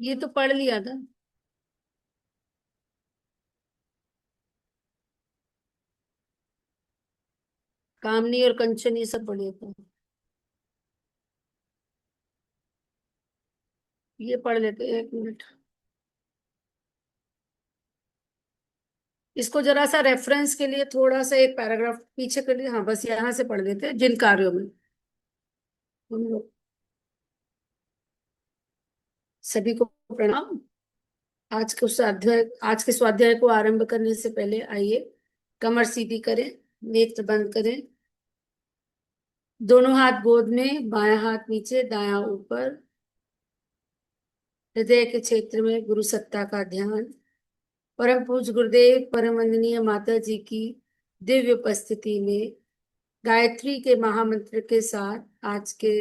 ये तो पढ़ लिया था। कामनी और कंचन ये सब पढ़े थे। ये पढ़ लेते हैं, एक मिनट। इसको जरा सा रेफरेंस के लिए थोड़ा सा एक पैराग्राफ पीछे कर लिया, हाँ बस यहाँ से पढ़ लेते हैं। जिन कार्यों में हम लोग, सभी को प्रणाम। आज के स्वाध्याय को आरंभ करने से पहले आइए कमर सीधी करें, नेत्र बंद करें, दोनों हाथ गोद में, बायां हाथ नीचे दायां ऊपर, हृदय के क्षेत्र में गुरु सत्ता का ध्यान। परम पूज्य गुरुदेव परम वंदनीय माता जी की दिव्य उपस्थिति में गायत्री के महामंत्र के साथ आज के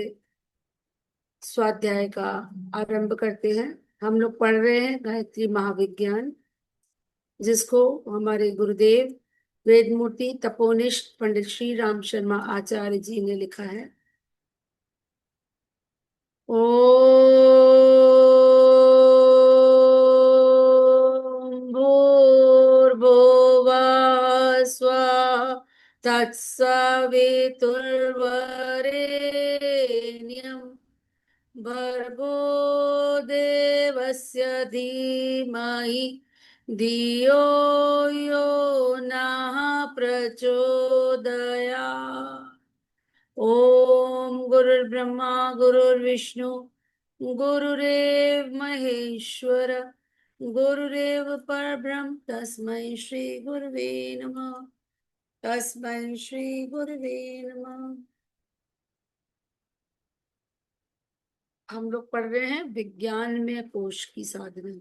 स्वाध्याय का आरंभ करते हैं। हम लोग पढ़ रहे हैं गायत्री महाविज्ञान, जिसको हमारे गुरुदेव वेदमूर्ति तपोनिष्ठ पंडित श्री राम शर्मा आचार्य जी ने लिखा है। ओम भूर्भुवः स्वः तत्सवितुर्वरेण्यं भर्गो देवस्य धीमहि धियो यो नः प्रचोदयात्। ओम गुरुर्ब्रह्मा गुरुर्विष्णु गुरुरेव महेश्वर गुरुरेव परब्रह्म तस्मै श्री गुरुवे नमः। तस्मै श्री गुरुवे नमः। हम लोग पढ़ रहे हैं विज्ञान में कोश की साधना।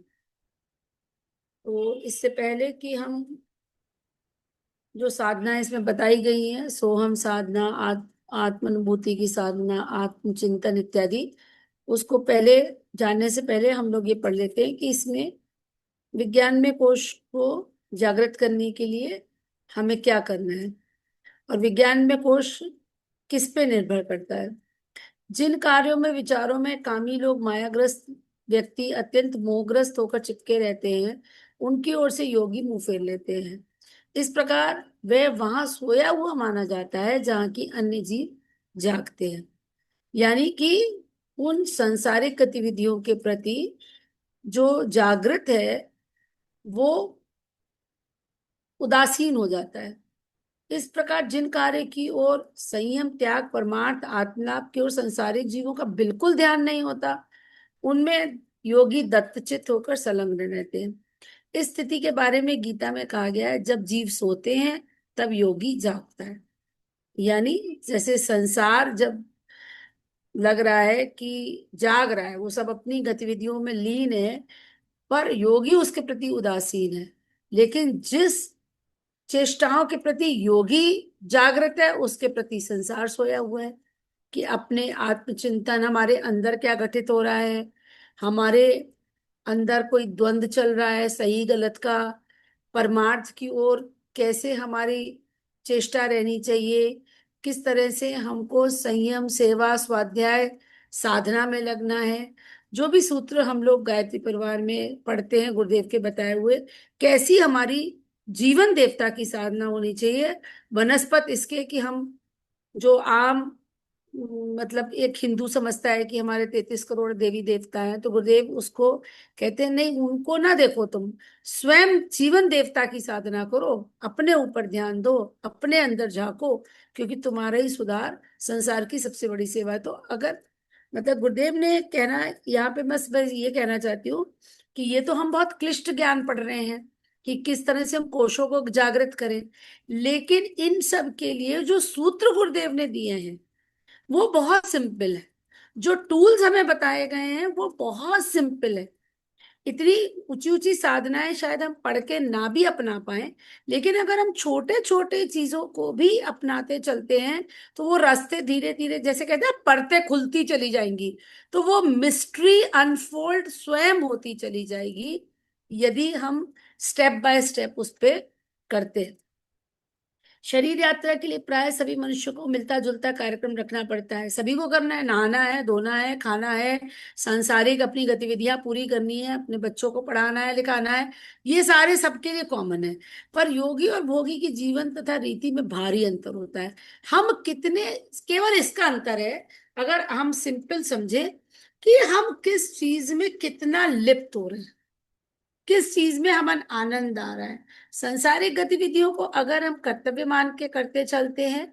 तो इससे पहले कि हम जो साधना इसमें बताई गई है, सोहम साधना, आत्मानुभूति की साधना, आत्मचिंतन इत्यादि, उसको पहले जानने से पहले हम लोग ये पढ़ लेते हैं कि इसमें विज्ञान में कोश को जागृत करने के लिए हमें क्या करना है, और विज्ञान में कोश किस पे निर्भर करता है। जिन कार्यों में विचारों में कामी लोग मायाग्रस्त व्यक्ति अत्यंत मोहग्रस्त होकर चिपके रहते हैं, उनकी ओर से योगी मुंह फेर लेते हैं। इस प्रकार वह वहां सोया हुआ माना जाता है जहां की अन्य जीव जागते हैं। यानी कि उन सांसारिक गतिविधियों के प्रति जो जागृत है वो उदासीन हो जाता है। इस प्रकार जिन कार्य की ओर संयम त्याग परमार्थ आत्मलाभ की ओर संसारिक जीवों का बिल्कुल ध्यान नहीं होता, उनमें योगी दत्तचित्त होकर संलग्न रहते हैं। इस स्थिति के बारे में गीता में कहा गया है, जब जीव सोते हैं तब योगी जागता है। यानी जैसे संसार जब लग रहा है कि जाग रहा है, वो सब अपनी गतिविधियों में लीन है, पर योगी उसके प्रति उदासीन है। लेकिन जिस चेष्टाओं के प्रति योगी जागृत है, उसके प्रति संसार सोया हुआ है। कि अपने आत्मचिंतन, हमारे अंदर क्या घटित हो रहा है, हमारे अंदर कोई द्वंद्व चल रहा है सही गलत का, परमार्थ की ओर कैसे हमारी चेष्टा रहनी चाहिए, किस तरह से हमको संयम सेवा स्वाध्याय साधना में लगना है। जो भी सूत्र हम लोग गायत्री परिवार में पढ़ते हैं गुरुदेव के बताए हुए, कैसी हमारी जीवन देवता की साधना होनी चाहिए, वनस्पत इसके कि हम जो आम मतलब एक हिंदू समझता है कि हमारे 33 करोड़ देवी देवता हैं, तो गुरुदेव उसको कहते हैं नहीं, उनको ना देखो, तुम स्वयं जीवन देवता की साधना करो, अपने ऊपर ध्यान दो, अपने अंदर झांको, क्योंकि तुम्हारा ही सुधार संसार की सबसे बड़ी सेवा है। तो अगर मतलब गुरुदेव ने कहना, यहाँ पे मैं ये कहना चाहती हूँ कि ये तो हम बहुत क्लिष्ट ज्ञान पढ़ रहे हैं कि किस तरह से हम कोशों को जागृत करें, लेकिन इन सब के लिए जो सूत्र गुरुदेव ने दिए हैं वो बहुत सिंपल है। जो टूल्स हमें बताए गए हैं वो बहुत सिंपल है। इतनी ऊंची ऊंची साधनाएं शायद हम पढ़ के ना भी अपना पाए, लेकिन अगर हम छोटे छोटे चीजों को भी अपनाते चलते हैं तो वो रास्ते धीरे धीरे, जैसे कहते हैं, परतें खुलती चली जाएंगी, तो वो मिस्ट्री अनफोल्ड स्वयं होती चली जाएगी, यदि हम स्टेप बाय स्टेप उस पे करते हैं। शरीर यात्रा के लिए प्राय सभी मनुष्यों को मिलता जुलता कार्यक्रम रखना पड़ता है। सभी को करना है, नहाना है, धोना है, खाना है, सांसारिक अपनी गतिविधियां पूरी करनी है, अपने बच्चों को पढ़ाना है, लिखाना है। ये सारे सबके लिए कॉमन है। पर योगी और भोगी की जीवन तथा रीति में भारी अंतर होता है। हम कितने, केवल इसका अंतर है, अगर हम सिंपल समझे, कि हम किस चीज में कितना लिप्त हो रहे हैं, किस चीज में हमें आनंद आ रहा है। संसारिक गतिविधियों को अगर हम कर्तव्य मान के करते चलते हैं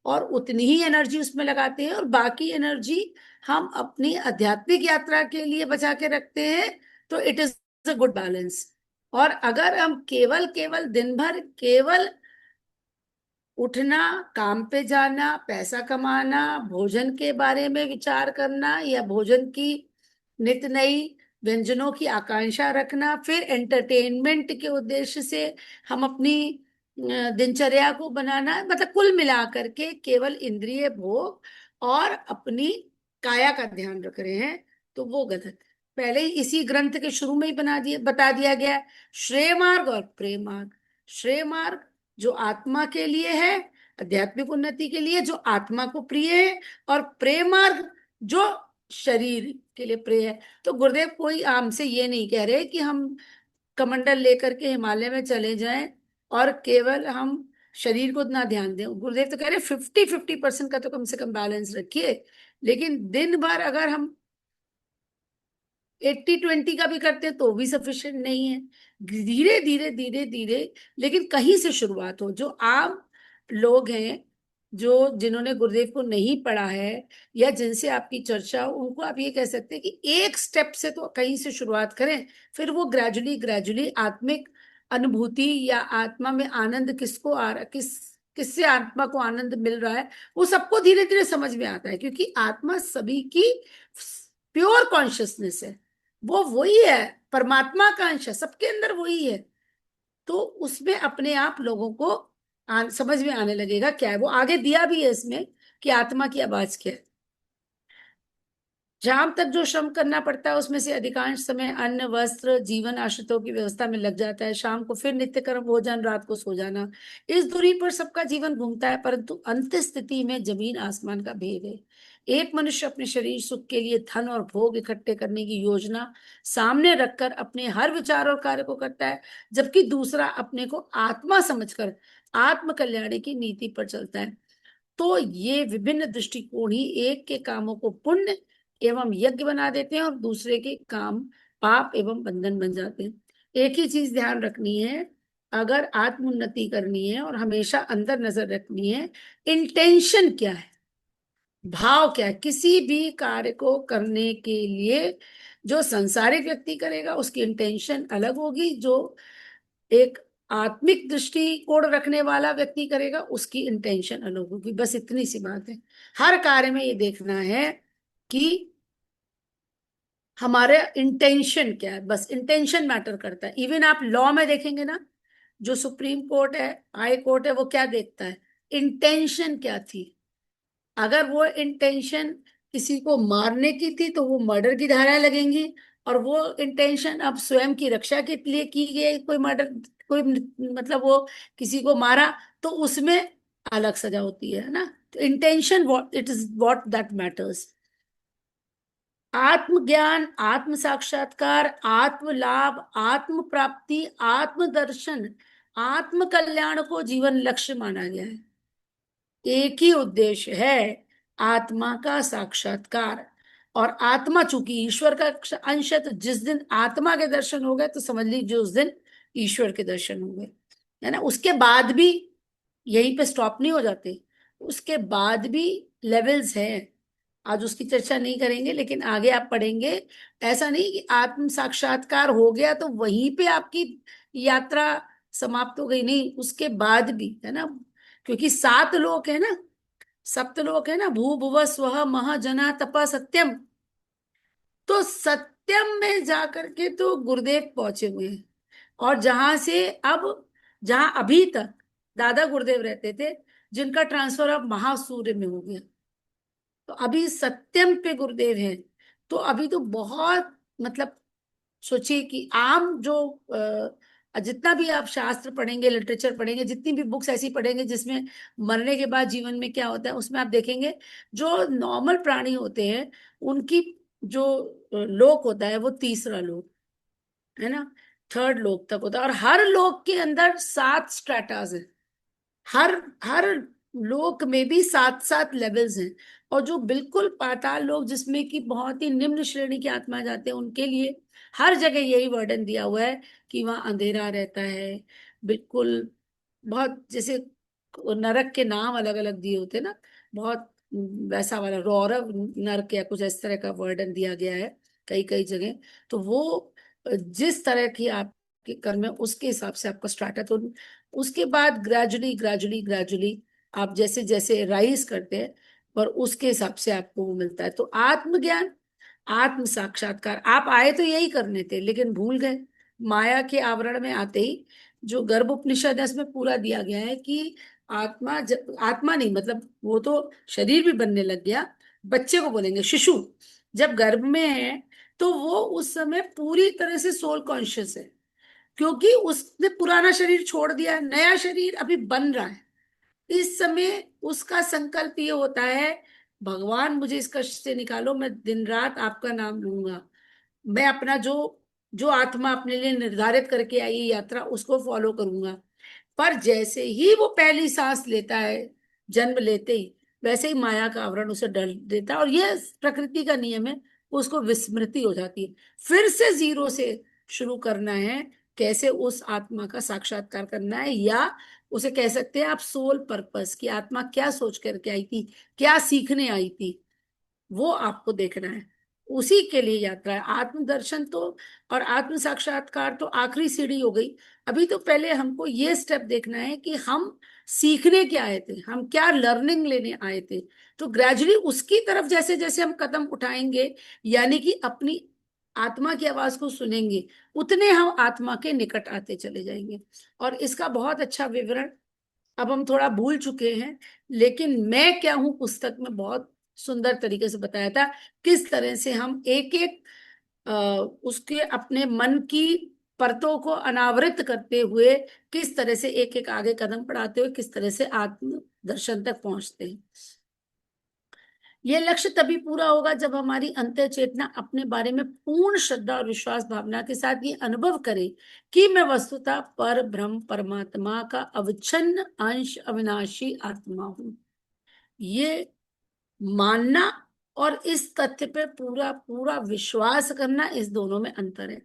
और उतनी ही एनर्जी उसमें लगाते हैं, और बाकी एनर्जी हम अपनी आध्यात्मिक यात्रा के लिए बचा के रखते हैं, तो it is a good balance. और अगर हम केवल केवल दिन भर केवल उठना, काम पे जाना, पैसा कमाना, भोजन के बारे में विचार करना, या भोजन की नित नई व्यंजनों की आकांक्षा रखना, फिर एंटरटेनमेंट के उद्देश्य से हम अपनी दिनचर्या को बनाना, मतलब कुल मिलाकर के केवल इंद्रिय भोग और अपनी काया का ध्यान रख रहे हैं, तो वो गलत है। पहले ही इसी ग्रंथ के शुरू में ही बता दिया गया है, श्रेय मार्ग और प्रेम मार्ग। श्रेय मार्ग जो आत्मा के लिए है, आध्यात्मिक उन्नति के लिए, जो आत्मा को प्रिय है, और प्रेम मार्ग जो शरीर के लिए प्रिय है। तो गुरुदेव कोई हमसे ये नहीं कह रहे कि हम कमंडल लेकर के हिमालय में चले जाएं और केवल हम शरीर को ना ध्यान दें। गुरुदेव तो कह रहे 50-50% का तो कम से कम बैलेंस रखिए। लेकिन दिन भर अगर हम 80-20 का भी करते हैं तो भी सफिशिएंट नहीं है। धीरे धीरे धीरे धीरे, लेकिन कहीं से शुरुआत हो। जो आम लोग हैं, जो जिन्होंने गुरुदेव को नहीं पढ़ा है, या जिनसे आपकी चर्चा हो, उनको आप ये कह सकते हैं कि एक स्टेप से तो कहीं से शुरुआत करें। फिर वो ग्रेजुअली ग्रेजुअली आत्मिक अनुभूति या आत्मा में आनंद किसको आ रहा, किससे आत्मा को आनंद मिल रहा है, वो सबको धीरे धीरे समझ में आता है। क्योंकि आत्मा सभी की प्योर कॉन्शियसनेस है, वो वही है, परमात्मा का अंश है, सबके अंदर वही है। तो उसमें अपने आप लोगों को समझ में आने लगेगा क्या है। वो आगे दिया भी है इसमें कि आत्मा की आवाज क्या है। शाम तक जो श्रम करना पड़ता है उसमें से अधिकांश समय अन्न वस्त्र जीवन आश्रितों की व्यवस्था में लग जाता है। शाम को फिर नित्य कर्म भोजन, रात को सो जाना। इस दूरी पर सबका जीवन घूमता है, परंतु अंत स्थिति में जमीन आसमान का भेद है। एक मनुष्य अपने शरीर सुख के लिए धन और भोग इकट्ठे करने की योजना सामने रखकर अपने हर विचार और कार्य को करता है, जबकि दूसरा अपने को आत्मा समझकर आत्म कल्याण की नीति पर चलता है। तो ये विभिन्न दृष्टिकोण ही एक के कामों को पुण्य एवं यज्ञ बना देते हैं, और दूसरे के काम पाप एवं बंधन बन जाते हैं। एक ही चीज ध्यान रखनी है, अगर आत्मोन्नति करनी है और हमेशा अंदर नजर रखनी है, इंटेंशन क्या है, भाव क्या है। किसी भी कार्य को करने के लिए जो संसारिक व्यक्ति करेगा उसकी इंटेंशन अलग होगी, जो एक आत्मिक दृष्टिकोण रखने वाला व्यक्ति करेगा उसकी इंटेंशन अलग होगी। बस इतनी सी बात है। हर कार्य में ये देखना है कि हमारे इंटेंशन क्या है, बस इंटेंशन मैटर करता है। इवन आप लॉ में देखेंगे ना, जो सुप्रीम कोर्ट है, हाई कोर्ट है, वो क्या देखता है, इंटेंशन क्या थी। अगर वो इंटेंशन किसी को मारने की थी तो वो मर्डर की धाराएं लगेंगी, और वो इंटेंशन अब स्वयं की रक्षा के लिए की गई, कोई मर्डर, कोई मतलब वो किसी को मारा, तो उसमें अलग सजा होती है ना। तो intention, what it is, what that matters. आत्मज्ञान, आत्म साक्षात्कार, आत्म लाभ, आत्म प्राप्ति, आत्मदर्शन, आत्म कल्याण को जीवन लक्ष्य माना गया है। एक ही उद्देश्य है, आत्मा का साक्षात्कार। और आत्मा चूंकि ईश्वर का अंश है, तो जिस दिन आत्मा के दर्शन हो गए तो समझ लीजिए उस दिन ईश्वर के दर्शन हो गए, है ना। उसके बाद भी यहीं पे स्टॉप नहीं हो जाते, उसके बाद भी लेवल्स हैं। आज उसकी चर्चा नहीं करेंगे, लेकिन आगे आप पढ़ेंगे। ऐसा नहीं कि आत्म साक्षात्कार हो गया तो वहीं पे आपकी यात्रा समाप्त हो गई, नहीं, उसके बाद भी, है ना। क्योंकि 7 लोक है ना, सप्तलोक है ना, भू भुव स्वः मह जना तपा सत्यम। तो सत्यम में जाकर के तो गुरुदेव पहुंचे हुए हैं। और जहां से अब, जहां अभी तक दादा गुरुदेव रहते थे, जिनका ट्रांसफर अब महासूर्य में हो गया, तो अभी सत्यम पे गुरुदेव हैं। तो अभी तो बहुत, मतलब सोचिए कि आम जो और जितना भी आप शास्त्र पढ़ेंगे, लिटरेचर पढ़ेंगे, जितनी भी बुक्स ऐसी पढ़ेंगे जिसमें मरने के बाद जीवन में क्या होता है, उसमें आप देखेंगे जो नॉर्मल प्राणी होते हैं उनकी जो लोक होता है वो तीसरा लोक है ना, थर्ड लोक तक होता है। और हर लोक के अंदर 7 स्ट्रेटाज है। हर हर लोक में भी 7 7 लेवल्स हैं। और जो बिल्कुल पाताल लोक जिसमें कि बहुत ही निम्न श्रेणी की आत्मा जाते हैं, उनके लिए हर जगह यही वर्णन दिया हुआ है कि वहां अंधेरा रहता है, बिल्कुल। बहुत जैसे नरक के नाम अलग अलग दिए होते हैं ना, बहुत वैसा वाला रौरव नरक या कुछ इस तरह का वर्णन दिया गया है कई कई जगह। तो वो जिस तरह की आपके कर्म है उसके हिसाब से आपका स्टार्ट है। तो उसके बाद ग्रेजुअली ग्रेजुअली ग्रेजुअली आप जैसे जैसे राइज करते हैं और उसके हिसाब से आपको वो मिलता है। तो आत्मज्ञान, आत्म साक्षात्कार, आप आए तो यही करने थे लेकिन भूल गए। माया के आवरण में आते ही जो गर्भ उपनिषद है उसमें पूरा दिया गया है कि आत्मा नहीं, मतलब वो तो शरीर भी बनने लग गया। बच्चे को बोलेंगे शिशु, जब गर्भ में है तो वो उस समय पूरी तरह से सोल कॉन्शियस है, क्योंकि उसने पुराना शरीर छोड़ दिया है, नया शरीर अभी बन रहा है। इस समय उसका संकल्प ये होता है, भगवान मुझे इस कष्ट से निकालो, मैं दिन रात आपका नाम लूंगा, मैं अपना जो जो आत्मा अपने लिए निर्धारित करके आई है यात्रा उसको फॉलो करूंगा। पर जैसे ही वो पहली सांस लेता है, जन्म लेते ही, वैसे ही माया का आवरण उसे डर देता है और ये प्रकृति का नियम है। उसको विस्मृति हो जाती है, फिर से जीरो से शुरू करना है। कैसे उस आत्मा का साक्षात्कार करना है, या उसे कह सकते हैं आप सोल पर्पस, की आत्मा क्या सोच करके आई थी, क्या सीखने आई थी, वो आपको देखना है। उसी के लिए यात्रा है आत्मदर्शन तो। और आत्म साक्षात्कार तो आखिरी सीढ़ी हो गई। अभी तो पहले हमको ये स्टेप देखना है कि हम सीखने क्या आए थे, हम क्या लर्निंग लेने आए थे। तो ग्रेजुअली उसकी तरफ जैसे जैसे हम कदम उठाएंगे, यानी कि अपनी आत्मा की आवाज को सुनेंगे, उतने हम आत्मा के निकट आते चले जाएंगे। और इसका बहुत अच्छा विवरण अब हम थोड़ा भूल चुके हैं, लेकिन मैं क्या हूं पुस्तक में बहुत सुंदर तरीके से बताया था किस तरह से हम एक एक उसके अपने मन की परतों को अनावृत करते हुए किस तरह से एक एक आगे कदम बढ़ाते हुए किस तरह से आत्म दर्शन तक पहुंचते हैं। यह लक्ष्य तभी पूरा होगा जब हमारी अंतः चेतना अपने बारे में पूर्ण श्रद्धा और विश्वास भावना के साथ ये अनुभव करे कि मैं वस्तुतः पर ब्रह्म परमात्मा का अविच्छिन्न अंश अविनाशी आत्मा हूं। ये मानना और इस तथ्य पे पूरा पूरा विश्वास करना, इस दोनों में अंतर है।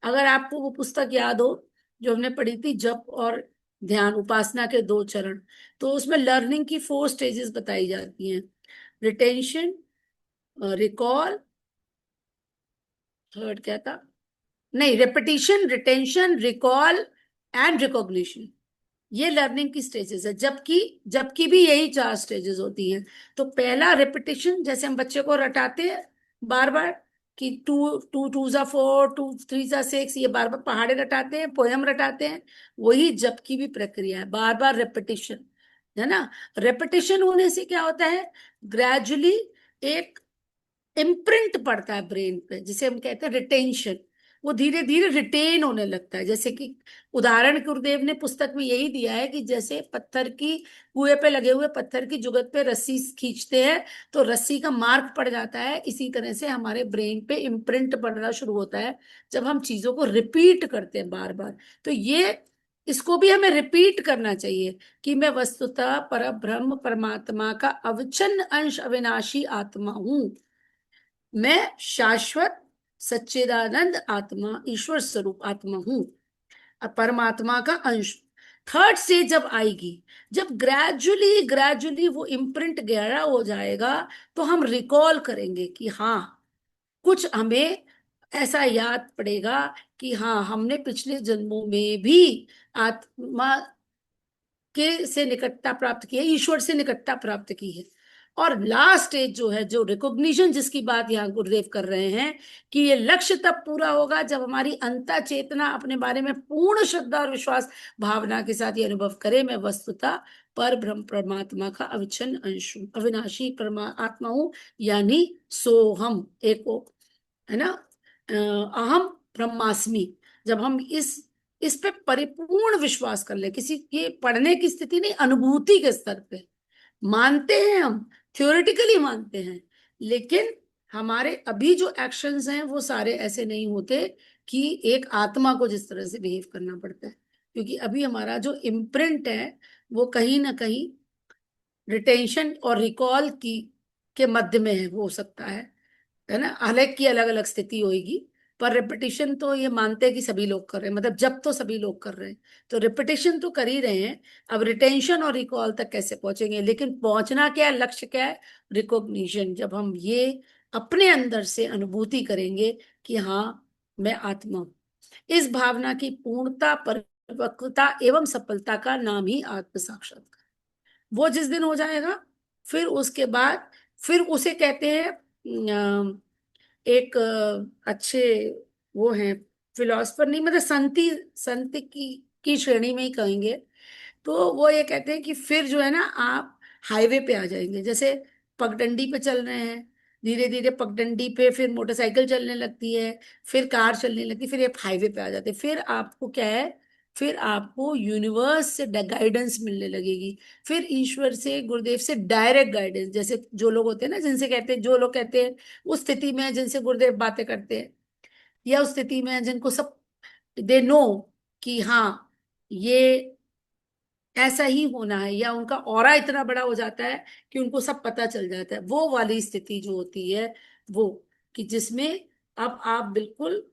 अगर आपको वो पुस्तक याद हो जो हमने पढ़ी थी, जप और ध्यान उपासना के 2 चरण, तो उसमें लर्निंग की 4 स्टेजेस बताई जाती हैं। रिटेंशन, रिकॉल, थर्ड क्या था, नहीं, repetition, retention, recall and recognition. ये लर्निंग की स्टेजेस है, जबकि जबकि भी यही 4 स्टेजेस होती हैं। तो पहला रिपीटिशन, जैसे हम बच्चे को रटाते हैं बार बार कि टू टू टू जा 4, 2 3 जा 6, ये बार बार पहाड़े रटाते हैं, पोयम रटाते हैं, वही जबकि भी प्रक्रिया है, बार बार रेपिटेशन, है ना। रेपिटेशन होने से क्या होता है, ग्रेजुअली एक इम्प्रिंट पड़ता है ब्रेन पे, जिसे हम कहते हैं रिटेंशन। वो धीरे धीरे रिटेन होने लगता है। जैसे कि उदाहरण गुरुदेव ने पुस्तक में यही दिया है कि जैसे पत्थर की, कुएं पे लगे हुए पत्थर की जुगत पे रस्सी खींचते हैं तो रस्सी का मार्क पड़ जाता है, इसी तरह से हमारे ब्रेन पे इम्प्रिंट पड़ना शुरू होता है जब हम चीजों को रिपीट करते हैं बार बार। तो ये, इसको भी हमें रिपीट करना चाहिए कि मैं वस्तुतः पर ब्रह्म परमात्मा का अविच्छिन्न अंश अविनाशी आत्मा हूं। मैं शाश्वत सच्चिदानंद आत्मा, ईश्वर स्वरूप आत्मा हूं और परमात्मा का अंश। थर्ड स्टेज जब आएगी, जब ग्रेजुअली ग्रेजुअली वो इम्प्रिंट गहरा हो जाएगा, तो हम रिकॉल करेंगे कि हाँ, कुछ हमें ऐसा याद पड़ेगा कि हाँ, हमने पिछले जन्मों में भी आत्मा के से निकटता प्राप्त की है, ईश्वर से निकटता प्राप्त की है। और लास्ट स्टेज जो है, जो रिकॉग्निशन जिसकी बात यहाँ गुरुदेव कर रहे हैं, कि ये लक्ष्य तब पूरा होगा जब हमारी अंतः चेतना अपने बारे में पूर्ण श्रद्धा और विश्वास भावना के साथ ये अनुभव करे, मैं वस्तुतः पर ब्रह्म परमात्मा का अविच्छिन्न अंश हूं, अविनाशी आत्मा हूं, यानी सोहम एको, है ना। अहम ब्रह्मास्मि। जब हम इस इस पे परिपूर्ण विश्वास कर ले, किसी के पढ़ने की स्थिति नहीं, अनुभूति के स्तर पे मानते हैं हम, थ्योरेटिकली मानते हैं, लेकिन हमारे अभी जो एक्शंस हैं वो सारे ऐसे नहीं होते कि एक आत्मा को जिस तरह से बिहेव करना पड़ता है, क्योंकि अभी हमारा जो इम्प्रिंट है वो कहीं ना कहीं रिटेंशन और रिकॉल की के मध्य में है, हो सकता है ना। अलग की अलग अलग स्थिति होगी, पर रिपीटिशन तो ये मानते हैं कि सभी लोग कर रहे हैं, मतलब जब तो सभी लोग कर रहे हैं, तो रिपीटिशन तो कर ही रहे हैं। अब रिटेंशन और रिकॉल तक कैसे पहुंचेंगे, लेकिन पहुंचना क्या है, लक्ष्य क्या है, रिकॉग्निशन। जब हम ये अपने अंदर से अनुभूति करेंगे कि हाँ मैं आत्मा हूं, इस भावना की पूर्णता, परिपक्वता एवं सफलता का नाम ही आत्म साक्षात्कार। वो जिस दिन हो जाएगा, फिर उसके बाद फिर उसे कहते हैं एक अच्छे वो हैं फिलोसफर, नहीं मतलब संत की श्रेणी में ही कहेंगे, तो वो ये कहते हैं कि फिर जो है ना आप हाईवे पे आ जाएंगे। जैसे पगडंडी पे चल रहे हैं, धीरे धीरे पगडंडी पे फिर मोटरसाइकिल चलने लगती है, फिर कार चलने लगती है, फिर एक हाईवे पे आ जाते हैं। फिर आपको क्या है, फिर आपको यूनिवर्स से गाइडेंस मिलने लगेगी, फिर ईश्वर से, गुरुदेव से डायरेक्ट गाइडेंस। जैसे जो लोग होते हैं ना, जिनसे कहते हैं, जो लोग कहते हैं उस स्थिति में जिनसे गुरुदेव बातें करते हैं, या उस स्थिति में जिनको सब दे नो कि हाँ ये ऐसा ही होना है, या उनका ऑरा इतना बड़ा हो जाता है कि उनको सब पता चल जाता है, वो वाली स्थिति जो होती है वो, कि जिसमें अब आप बिल्कुल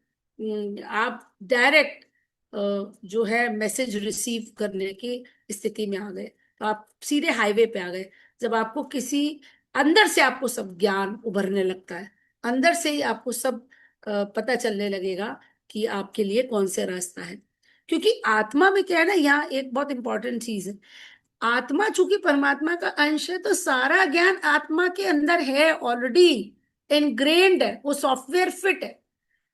आप डायरेक्ट जो है मैसेज रिसीव करने की स्थिति में आ गए, तो आप सीधे हाईवे पे आ गए। जब आपको किसी अंदर से आपको सब ज्ञान उभरने लगता है, अंदर से ही आपको सब पता चलने लगेगा कि आपके लिए कौन सा रास्ता है। क्योंकि आत्मा में क्या है ना, यहाँ एक बहुत इंपॉर्टेंट चीज है, आत्मा चूंकि परमात्मा का अंश है, तो सारा ज्ञान आत्मा के अंदर है ऑलरेडी, इनग्रेन्ड है, वो सॉफ्टवेयर फिट है,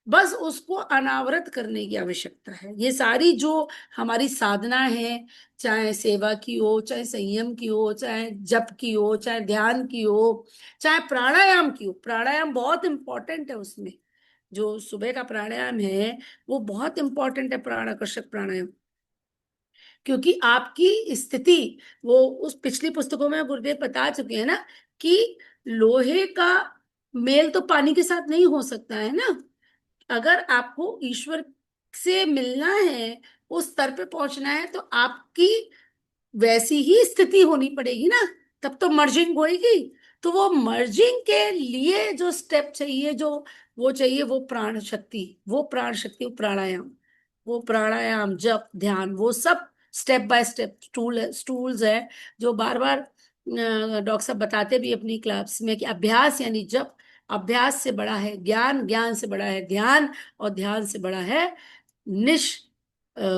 बस उसको अनावृत करने की आवश्यकता है। ये सारी जो हमारी साधना है, चाहे सेवा की हो, चाहे संयम की हो, चाहे जप की हो, चाहे ध्यान की हो, चाहे प्राणायाम की हो, प्राणायाम बहुत इंपॉर्टेंट है उसमें। जो सुबह का प्राणायाम है वो बहुत इंपॉर्टेंट है, प्राणाकर्षक प्राणायाम, क्योंकि आपकी स्थिति, वो उस पिछली पुस्तकों में गुरुदेव बता चुके हैं ना कि लोहे का मेल तो पानी के साथ नहीं हो सकता है ना। अगर आपको ईश्वर से मिलना है, उस स्तर पे पहुंचना है, तो आपकी वैसी ही स्थिति होनी पड़ेगी ना, तब तो मर्जिंग होएगी। तो वो मर्जिंग के लिए जो स्टेप चाहिए, जो वो चाहिए, वो प्राण शक्ति, वो प्राण शक्ति, वो प्राणायाम, वो प्राणायाम, जप, ध्यान, वो सब स्टेप बाय स्टेप स्टूल्स है, जो बार बार डॉक्टर साहब बताते भी अपनी क्लास में कि अभ्यास यानी जप, अभ्यास से बड़ा है ज्ञान, ज्ञान से बड़ा है ध्यान, और ध्यान से बड़ा है निष् अ,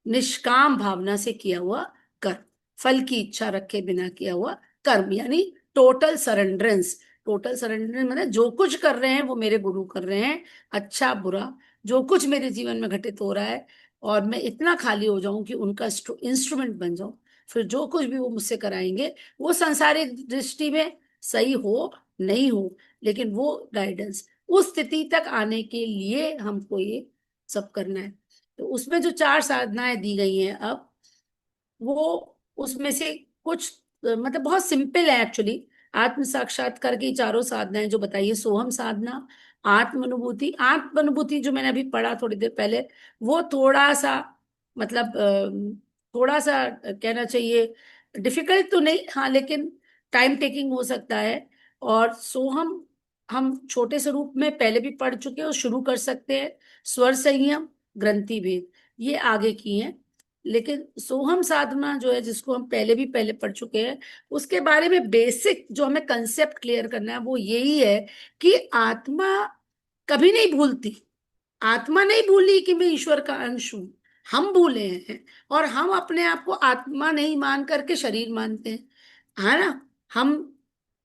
निष्काम भावना से किया हुआ कर्म, फल की इच्छा रखे बिना किया हुआ कर्म, यानी टोटल सरेंडरेंस। टोटल सरेंडरेंस मतलब जो कुछ कर रहे हैं वो मेरे गुरु कर रहे हैं, अच्छा बुरा जो कुछ मेरे जीवन में घटित हो रहा है, और मैं इतना खाली हो जाऊं कि उनका इंस्ट्रूमेंट बन जाऊं। फिर जो कुछ भी वो मुझसे कराएंगे, वो सांसारिक दृष्टि में सही हो नहीं हो, लेकिन वो गाइडेंस, उस स्थिति तक आने के लिए हमको ये सब करना है। तो उसमें जो चार साधनाएं दी गई हैं अब, वो उसमें से कुछ मतलब बहुत सिंपल है एक्चुअली। आत्म साक्षात्कार की चारों साधनाएं जो बताइए, सोहम साधना, आत्मानुभूति, आत्मानुभूति जो मैंने अभी पढ़ा थोड़ी देर पहले, वो थोड़ा सा मतलब थोड़ा सा कहना चाहिए डिफिकल्ट तो नहीं, हाँ, लेकिन टाइम टेकिंग हो सकता है। और सोहम हम छोटे से रूप में पहले भी पढ़ चुके हैं और शुरू कर सकते हैं। स्वर संयम, ग्रंथि भेद, ये आगे की हैं। लेकिन सोहम साधना जो है, जिसको हम पहले पढ़ चुके हैं, उसके बारे में बेसिक जो हमें कंसेप्ट क्लियर करना है वो यही है कि आत्मा कभी नहीं भूलती। आत्मा नहीं भूली कि मैं ईश्वर का अंश हूं, हम भूले हैं, और हम अपने आप को आत्मा नहीं मान करके शरीर मानते हैं, है ना। हम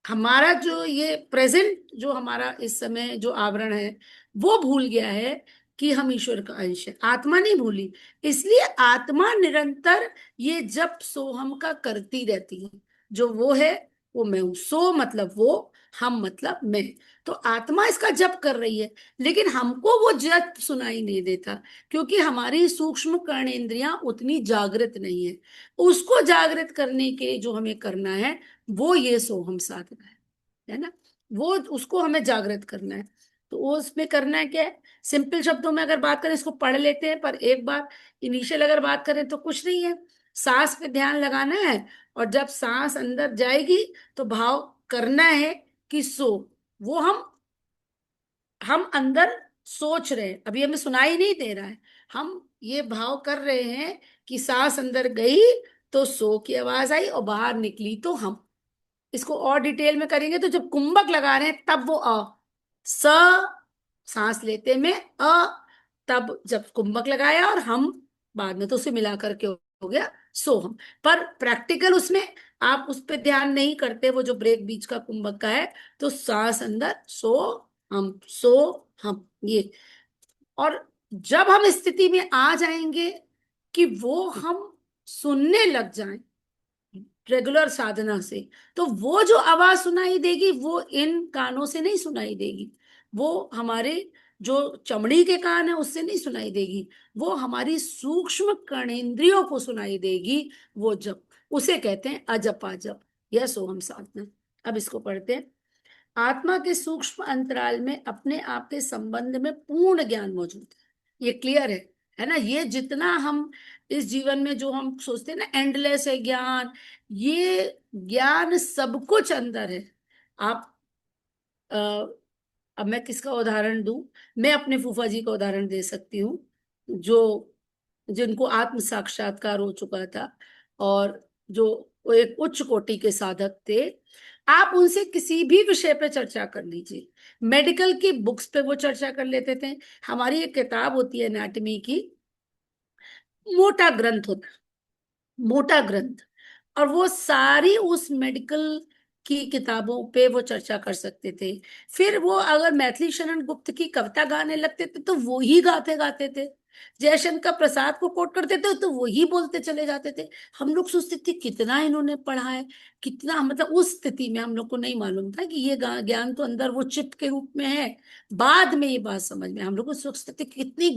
हमारा जो ये प्रेजेंट जो हमारा इस समय जो आवरण है, वो भूल गया है कि हम ईश्वर का अंश है, आत्मा नहीं भूली। इसलिए आत्मा निरंतर ये जप सोहम का करती रहती है, जो वो है वो मैं हूं, सो मतलब वो, हम मतलब मैं। तो आत्मा इसका जप कर रही है, लेकिन हमको वो जप सुनाई नहीं देता, क्योंकि हमारी सूक्ष्म कर्णेंद्रियां उतनी जागृत नहीं है। उसको जागृत करने के जो हमें करना है, वो ये सोहम साधना है ना। वो उसको हमें जागृत करना है। तो वो उसमें करना है क्या है, सिंपल शब्दों में अगर बात करें, इसको पढ़ लेते हैं, पर एक बार इनिशियल अगर बात करें तो कुछ नहीं है, सांस पे ध्यान लगाना है। और जब सांस अंदर जाएगी तो भाव करना है कि सो, वो हम अंदर सोच रहे हैं, अभी हमें सुनाई नहीं दे रहा है, हम ये भाव कर रहे हैं कि सांस अंदर गई तो सो की आवाज आई, और बाहर निकली तो हम। इसको और डिटेल में करेंगे तो जब कुंभक लगा रहे हैं तब वो स, सांस लेते में तब जब कुंभक लगाया, और हम बाद में तो उसे मिला करके हो गया सोहम। पर प्रैक्टिकल उसमें आप उस पर ध्यान नहीं करते, वो जो ब्रेक बीच का कुंभक का है, तो सांस अंदर सो हम, सो हम, ये। और जब हम इस स्थिति में आ जाएंगे कि वो हम सुनने लग जाएं रेगुलर साधना से, तो वो जो आवाज सुनाई देगी वो इन कानों से नहीं सुनाई देगी, वो हमारे जो चमड़ी के कान है उससे नहीं सुनाई देगी, वो हमारी सूक्ष्म कर्णेंद्रियों को सुनाई देगी। वो जब, उसे कहते हैं अजप अजप, यह सोहम साधना। अब इसको पढ़ते हैं। आत्मा के सूक्ष्म अंतराल में अपने आप के संबंध में पूर्ण ज्ञान मौजूद है, ये क्लियर है ना। ये जितना हम इस जीवन में जो हम सोचते हैं ना एंडलेस है ज्ञान, ये ज्ञान सब कुछ अंदर है। आप अ, अब मैं किसका उदाहरण दूं, मैं अपने फूफा जी का उदाहरण दे सकती हूँ, जो जिनको आत्म साक्षात्कार हो चुका था, और जो वो एक उच्च कोटि के साधक थे। आप उनसे किसी भी विषय पे चर्चा कर लीजिए, मेडिकल की बुक्स पे वो चर्चा कर लेते थे। हमारी एक किताब होती है एनाटॉमी की, मोटा ग्रंथ होता, मोटा ग्रंथ, और वो सारी उस मेडिकल की किताबों पे वो चर्चा कर सकते थे। फिर वो अगर मैथिली शरण गुप्त की कविता गाने लगते थे तो वो ही गाते गाते थे, जयशंकर प्रसाद को कोट करते थे तो वो ही बोलते चले जाते थे। हम लोग सोचते थे कितना इन्होंने पढ़ा है, कितना, मतलब उस स्थिति में हम लोग को नहीं मालूम था कि ये ज्ञान तो अंदर वो चित्त के रूप में है। बाद में ये बात समझ में, हम लोग को सोचते थे कितनी,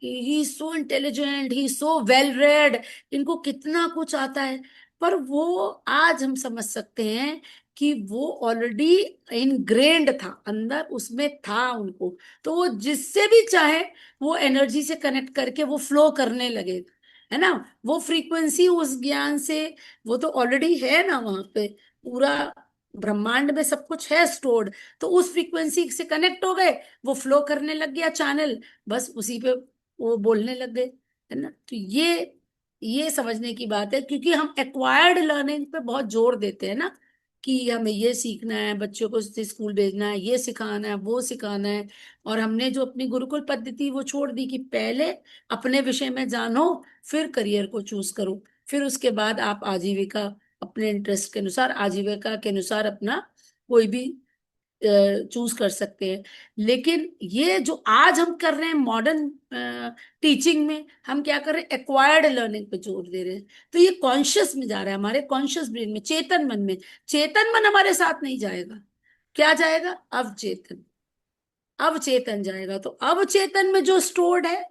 ही सो इंटेलिजेंट, ही सो वेल रेड, इनको कितना कुछ आता है। पर वो आज हम समझ सकते हैं कि वो ऑलरेडी इनग्रेन्ड था अंदर, उसमें था उनको। तो वो जिससे भी चाहे वो एनर्जी से कनेक्ट करके वो फ्लो करने लगे, है ना। वो फ्रीक्वेंसी उस ज्ञान से, वो तो ऑलरेडी है ना वहां पे, पूरा ब्रह्मांड में सब कुछ है स्टोर्ड। तो उस फ्रीक्वेंसी से कनेक्ट हो गए, वो फ्लो करने लग गया चैनल, बस उसी पे वो बोलने लग गए, है ना। तो ये समझने की बात है, क्योंकि हम एक्वायर्ड लर्निंग पे बहुत जोर देते हैं ना, कि हमें ये सीखना है, बच्चों को स्कूल भेजना है, ये सिखाना है, वो सिखाना है। और हमने जो अपनी गुरुकुल पद्धति वो छोड़ दी कि पहले अपने विषय में जानो, फिर करियर को चूज करो, फिर उसके बाद आप आजीविका, अपने इंटरेस्ट के अनुसार आजीविका के अनुसार अपना कोई भी चूज कर सकते हैं। लेकिन ये जो आज हम कर रहे हैं मॉडर्न टीचिंग में, हम क्या कर रहे हैं, एक्वायर्ड लर्निंग पे जोर दे रहे हैं। तो ये कॉन्शियस में जा रहा है, हमारे कॉन्शियस ब्रेन में, चेतन मन में। चेतन मन हमारे साथ नहीं जाएगा, क्या जाएगा, अवचेतन, अवचेतन जाएगा। तो अवचेतन में जो स्टोर्ड है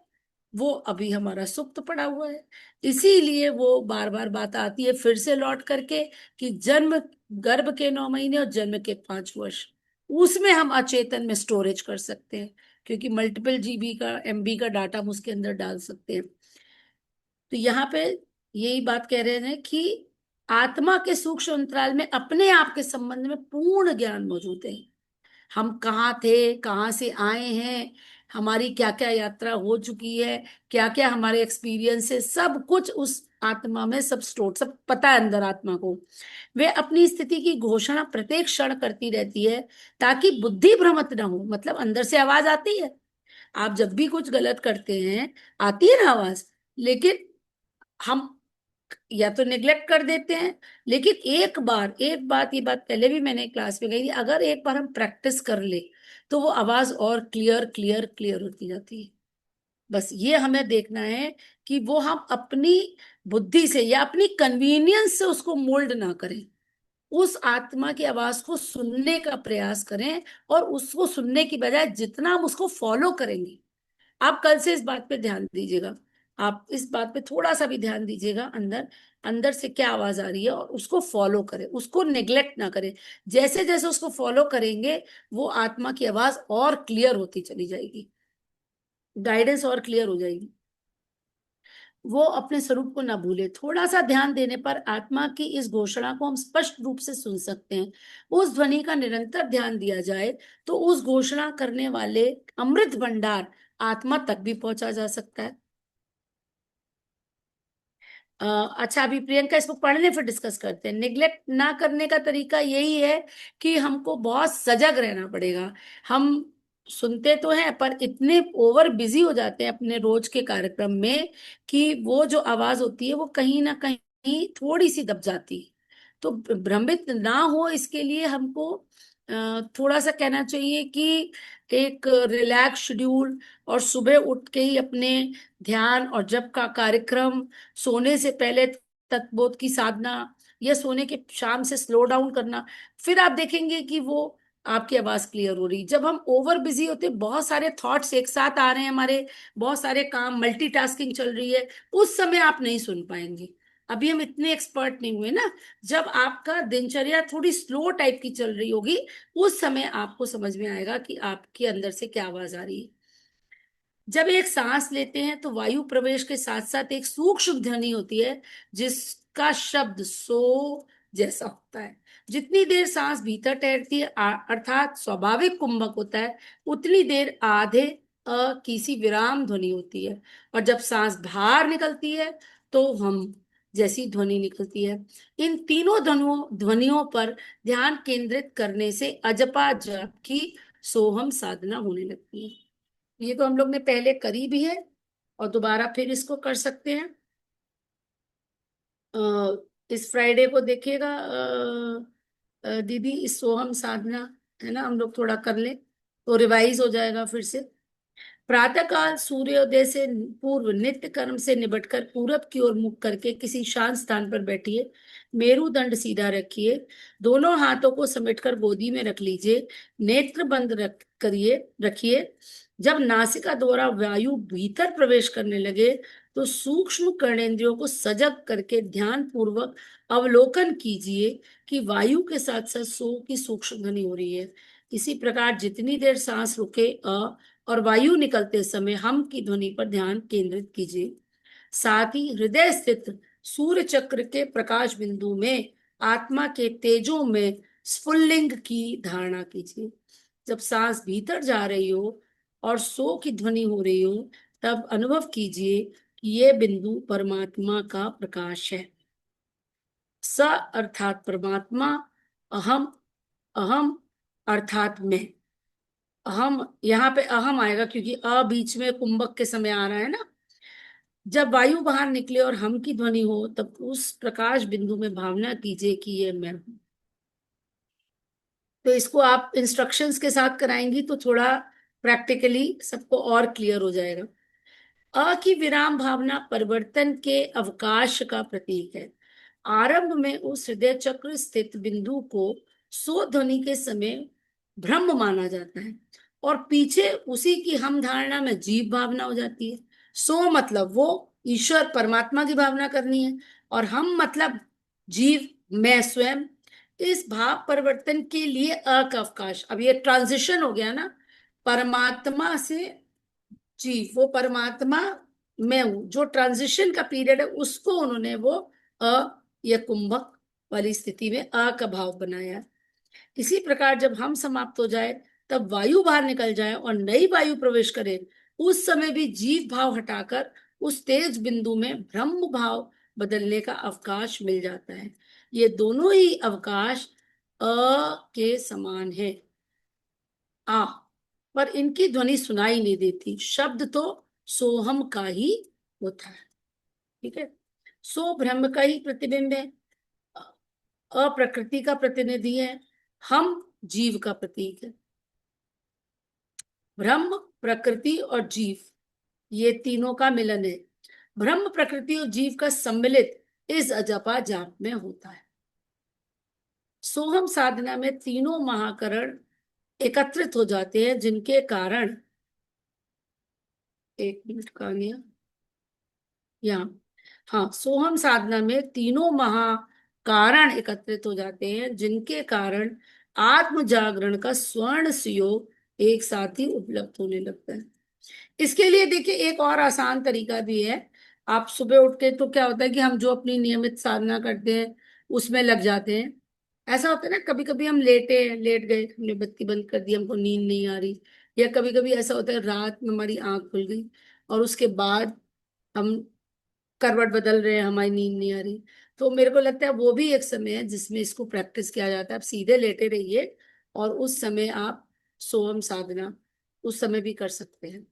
वो अभी हमारा सुप्त पड़ा हुआ है। इसीलिए वो बार बार बात आती है फिर से लौट करके, कि जन्म, गर्भ के 9 महीने और जन्म के 5 वर्ष, उसमें हम अचेतन में स्टोरेज कर सकते हैं, क्योंकि मल्टीपल जीबी का, एमबी का डाटा हम उसके अंदर डाल सकते हैं। तो यहाँ पे यही बात कह रहे हैं कि आत्मा के सूक्ष्म अंतराल में अपने आप के संबंध में पूर्ण ज्ञान मौजूद है। हम कहाँ थे, कहाँ से आए हैं, हमारी क्या क्या यात्रा हो चुकी है, क्या क्या हमारे एक्सपीरियंस है, सब कुछ उस आत्मा में सब स्टोर, सब पता है अंदर आत्मा को। वे अपनी स्थिति की घोषणा प्रत्येक क्षण करती रहती है, ताकि बुद्धि भ्रमित ना हो। मतलब अंदर से आवाज आती है, आप जब भी कुछ गलत करते हैं आती है ना आवाज, लेकिन हम या तो निग्लेक्ट कर देते हैं। लेकिन एक बार, एक बात, ये बात पहले भी मैंने क्लास में कही थी, अगर एक बार हम प्रैक्टिस कर ले तो वो आवाज और क्लियर क्लियर क्लियर होती जाती है। बस ये हमें देखना है कि वो हम अपनी बुद्धि से या अपनी कन्वीनियंस से उसको मोल्ड ना करें, उस आत्मा की आवाज को सुनने का प्रयास करें, और उसको सुनने की बजाय जितना हम उसको फॉलो करेंगे, आप कल से इस बात पे ध्यान दीजिएगा, आप इस बात पे थोड़ा सा भी ध्यान दीजिएगा, अंदर अंदर से क्या आवाज आ रही है, और उसको फॉलो करें, उसको नेग्लेक्ट ना करें। जैसे जैसे उसको फॉलो करेंगे, वो आत्मा की आवाज और क्लियर होती चली जाएगी, गाइडेंस और क्लियर हो जाएगी। वो अपने स्वरूप को ना भूले। थोड़ा सा ध्यान देने पर आत्मा की इस घोषणा को हम स्पष्ट रूप से सुन सकते हैं। उस ध्वनि का निरंतर ध्यान दिया जाए तो उस घोषणा करने वाले अमृत भंडार आत्मा तक भी पहुंचा जा सकता है। अच्छा, अभी प्रियंका इसको पढ़ने फिर डिस्कस करते हैं। निग्लेक्ट ना करने का तरीका यही है कि हमको बहुत सजग रहना पड़ेगा। हम सुनते तो हैं, पर इतने ओवर बिजी हो जाते हैं अपने रोज के कार्यक्रम में कि वो जो आवाज होती है वो कहीं ना कहीं थोड़ी सी दब जाती है। तो भ्रमित ना हो इसके लिए हमको थोड़ा सा कहना चाहिए कि एक रिलैक्स शेड्यूल, और सुबह उठ के ही अपने ध्यान और जप का कार्यक्रम, सोने से पहले तत्बोध की साधना, या सोने के शाम से स्लो डाउन करना, फिर आप देखेंगे कि वो आपकी आवाज क्लियर हो रही। जब हम ओवर बिजी होते, बहुत सारे थॉट्स एक साथ आ रहे हैं हमारे, बहुत सारे काम, मल्टीटास्किंग चल रही है, उस समय आप नहीं सुन पाएंगे। अभी हम इतने एक्सपर्ट नहीं हुए ना। जब आपका दिनचर्या थोड़ी स्लो टाइप की चल रही होगी, उस समय आपको समझ में आएगा कि आपके अंदर से क्या आवाज आ रही है। जब एक सांस लेते हैं तो वायु प्रवेश के साथ साथ एक सूक्ष्म ध्वनि होती है, जिसका शब्द सो जैसा होता है। जितनी देर सांस भीतर ठहरती है, अर्थात स्वाभाविक कुंभक होता है, उतनी देर आधे की सी विराम ध्वनि होती है। और जब सांस बाहर निकलती है तो हम जैसी ध्वनि निकलती है। इन तीनों ध्वनियों ध्वनियों पर ध्यान केंद्रित करने से अजपा जप की सोहम साधना होने लगती है। ये तो हम लोग ने पहले करी भी है, और दोबारा फिर इसको कर सकते हैं। इस फ्राइडे को देखिएगा दीदी, इस सोहम साधना, है ना, हम लोग थोड़ा कर ले तो रिवाइज हो जाएगा फिर से। प्रातःकाल सूर्योदय से पूर्व नित्य कर्म से निबटकर पूरब की ओर मुख करके किसी शांत स्थान पर बैठिए। मेरुदंड सीधा रखिए, दोनों हाथों को समेटकर गोदी में रख लीजिए, नेत्र बंद रखिए। जब नासिका द्वारा वायु भीतर प्रवेश करने लगे तो सूक्ष्म कर्णेंद्रियों को सजग करके ध्यान पूर्वक अवलोकन कीजिए कि वायु के साथ साथ सो की सूक्ष्म ध्वनि हो रही है। इसी प्रकार जितनी देर सांस रुके और वायु निकलते समय हम की ध्वनि पर ध्यान केंद्रित कीजिए। साथ ही हृदय स्थित सूर्य चक्र के प्रकाश बिंदु में आत्मा के तेजों में स्फुल्लिंग की धारणा कीजिए। जब सांस भीतर जा रही हो और सो की ध्वनि हो रही हो, तब अनुभव कीजिए कि ये बिंदु परमात्मा का प्रकाश है। स अर्थात परमात्मा, अहम, अहम अर्थात मैं। अहम, यहाँ पे अहम आएगा क्योंकि बीच में कुंभक के समय आ रहा है ना। जब वायु बाहर निकले और हम की ध्वनि हो, तब उस प्रकाश बिंदु में भावना कीजिए कि ये मैं हूं। तो इसको आप इंस्ट्रक्शंस के साथ कराएंगी तो थोड़ा प्रैक्टिकली सबको और क्लियर हो जाएगा। की विराम भावना परिवर्तन के अवकाश का प्रतीक है। आरंभ में उस हृदय चक्र स्थित बिंदु को सो ध्वनि के समय ब्रह्म माना जाता है, और पीछे उसी की हम धारणा में जीव भावना हो जाती है। सो मतलब वो ईश्वर परमात्मा की भावना करनी है, और हम मतलब जीव, मैं स्वयं। इस भाव परिवर्तन के लिए का अवकाश, अब ये ट्रांजिशन हो गया ना, परमात्मा से जी, वो परमात्मा मैं हूं, जो ट्रांजिशन का पीरियड है उसको उन्होंने वो अ या कुंभक वाली स्थिति में का भाव बनाया। इसी प्रकार जब हम समाप्त हो जाए, तब वायु बाहर निकल जाए और नई वायु प्रवेश करे, उस समय भी जीव भाव हटाकर उस तेज बिंदु में ब्रह्म भाव बदलने का अवकाश मिल जाता है। ये दोनों ही अवकाश अ के समान है। आ, पर इनकी ध्वनि सुनाई नहीं देती। शब्द तो सोहम का ही होता है। ठीक है। सो ब्रह्म का ही प्रतिबिंब है, अप्रकृति का प्रतिनिधि है, हम जीव का प्रतीक है। ब्रह्म, प्रकृति और जीव, ये तीनों का मिलन है। ब्रह्म, प्रकृति और जीव का सम्मिलित इस अजपा जाप में होता है। सोहम साधना में तीनों महाकरण एकत्रित हो जाते हैं, जिनके कारण, एक मिनट कहा गया, यहाँ, हाँ, सोहम साधना में तीनों महाकारण एकत्रित हो जाते हैं, जिनके कारण आत्म जागरण का स्वर्ण सुयोग एक साथ ही उपलब्ध होने लगता है। इसके लिए देखिए एक और आसान तरीका भी है। आप सुबह उठ के, तो क्या होता है कि हम जो अपनी नियमित साधना करते हैं उसमें लग जाते हैं। ऐसा होता है ना, कभी कभी हम लेट गए, हमने बत्ती बंद कर दी, हमको नींद नहीं आ रही, या कभी कभी ऐसा होता है रात में हमारी आंख खुल गई और उसके बाद हम करवट बदल रहे हैं, हमारी नींद नहीं आ रही। तो मेरे को लगता है वो भी एक समय है जिसमें इसको प्रैक्टिस किया जाता है। आप सीधे लेटे रहिए और उस समय आप सोहम साधना उस समय भी कर सकते हैं।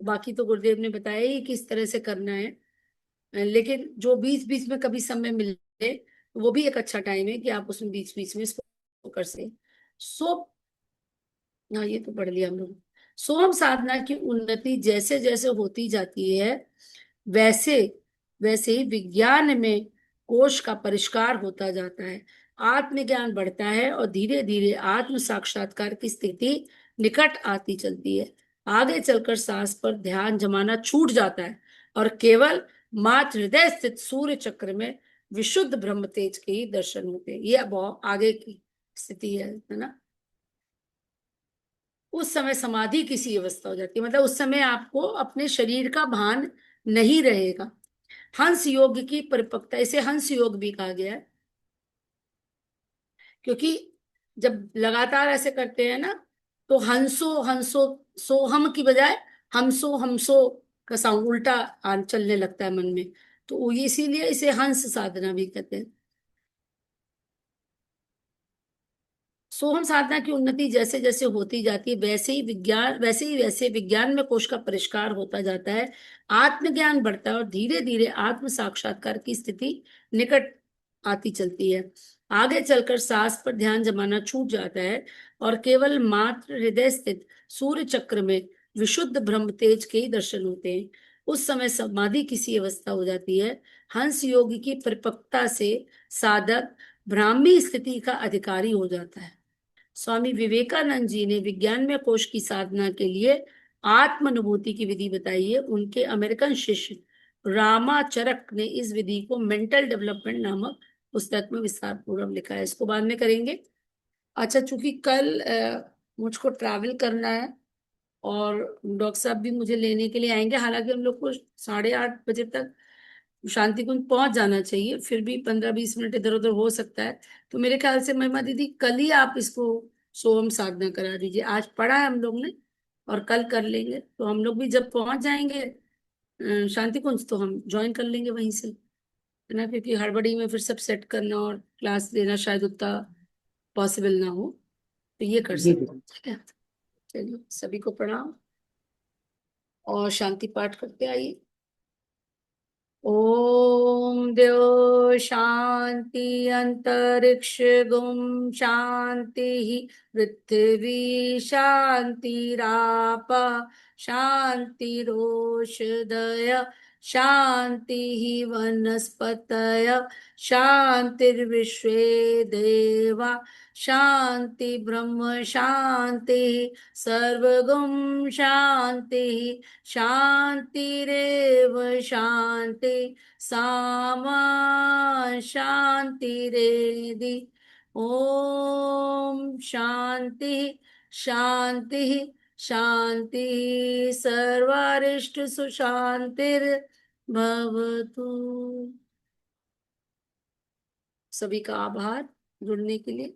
बाकी तो गुरुदेव ने बताया ही किस तरह से करना है, लेकिन जो बीच बीच में कभी समय मिले वो भी एक अच्छा टाइम है कि आप उसमें बीच बीच में इसको कर सके। सो, हाँ, ये तो पढ़ लिया हम लोग। सोहम साधना की उन्नति जैसे जैसे होती जाती है, वैसे वैसे ही विज्ञान में कोश का परिष्कार होता जाता है, आत्मज्ञान बढ़ता है और धीरे धीरे आत्म साक्षात्कार की स्थिति निकट आती चलती है। आगे चलकर सांस पर ध्यान जमाना छूट जाता है और केवल मात्र हृदय स्थित सूर्य चक्र में विशुद्ध ब्रह्म तेज के ही दर्शन होते हैं। ये बहुत आगे की स्थिति है ना। उस समय समाधि किसी अवस्था हो जाती है, मतलब उस समय आपको अपने शरीर का भान नहीं रहेगा। हंस योग की परिपक्वता, इसे हंस योग भी कहा गया है, क्योंकि जब लगातार ऐसे करते हैं ना, तो हंसो हंसो, सोहम की बजाय हमसो हमसो का साउंड उल्टा चलने लगता है मन में। तो ये इसीलिए इसे हंस साधना भी कहते हैं। सोहम साधना की उन्नति जैसे जैसे होती जाती है, वैसे विज्ञान में कोश का परिष्कार होता जाता है, आत्मज्ञान बढ़ता है और धीरे धीरे आत्म साक्षात्कार की स्थिति निकट आती चलती है। आगे चलकर सांस पर ध्यान जमाना छूट जाता है और केवल मात्र हृदय स्थित सूर्य चक्र में विशुद्ध ब्रह्म तेज के ही दर्शन होते हैं। उस समय समाधि किसी अवस्था हो जाती है। हंस योग की परिपक्वता से साधक ब्राह्मी स्थिति का अधिकारी हो जाता है। स्वामी विवेकानंद जी ने विज्ञान में कोश की साधना के लिए आत्म अनुभूति की विधि बताई है। उनके अमेरिकन शिष्य रामाचरक ने इस विधि को मेंटल डेवलपमेंट नामक पुस्तक में विस्तार पूर्वक लिखा है। इसको बाद में करेंगे। अच्छा, चूंकि कल मुझको ट्रैवल करना है और डॉक्टर साहब भी मुझे लेने के लिए आएंगे, हालांकि हम लोग को 8:30 बजे तक शांति कुंज पहुंच जाना चाहिए, फिर भी 15-20 मिनट इधर उधर हो सकता है। तो मेरे ख्याल से महिमा दीदी कल ही आप इसको सोम साधना करा दीजिए। आज पढ़ा है हम लोग ने और कल कर लेंगे, तो हम लोग भी जब पहुंच जाएंगे शांति कुंज, तो हम ज्वाइन कर लेंगे वहीं से, है ना, क्योंकि हड़बड़ी में फिर सब सेट करना और क्लास देना शायद उतना पॉसिबल ना हो। तो ये कर जी सकते जी। हैं, ठीक है। चलिए, सभी को प्रणाम और शांति पाठ करते आइए। ओम द्यो शांति अंतरिक्ष गुम शांति पृथ्वी शांतिराप शांतिरोषधय शांति वनस्पतय शांतिर्विश्वे देवा शांति ब्रह्म शांति सर्वगुम शांति शांतिरेव शांति सामा शांतिरेधि। ओम शांति शांति शांति सर्वारिष्ट सुशांतिर भवतु। सभी का आभार जुड़ने के लिए।